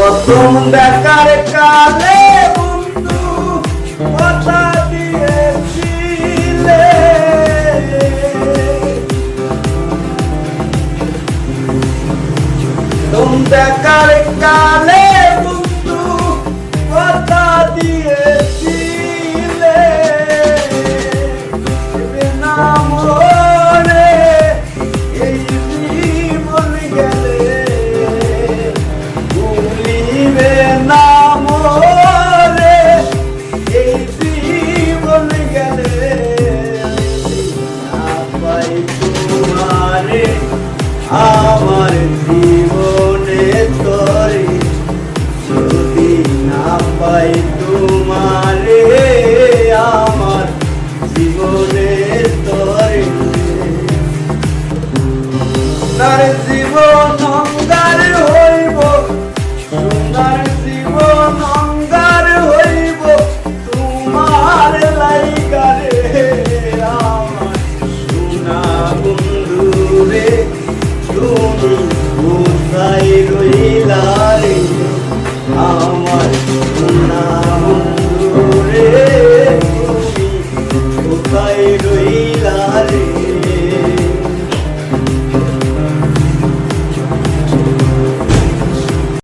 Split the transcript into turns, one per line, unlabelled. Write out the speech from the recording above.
প্রথম দেখার কালে বন্ধু কথা দিয়েছিলে, প্রথম দেখার কালে বন্ধু কথা দিয়েছিলে, না মরে এই জীবন গেলে, ভুলিবে না মরে এই জীবন গেলে, না পাই তোমারে আমার জীবনে তরে, যদি না পাই তোমারে আমার জীবনে তরে, তার জীবন অঙ্গার হইব, সোনার জীবন অঙ্গার হইব তোমার লাইগারে, আমার সোনা বন্ধু রে তুমি কোথায় রইলা রে, আমার সোনা বন্ধু রে তুমি কোথায় রইলা রে।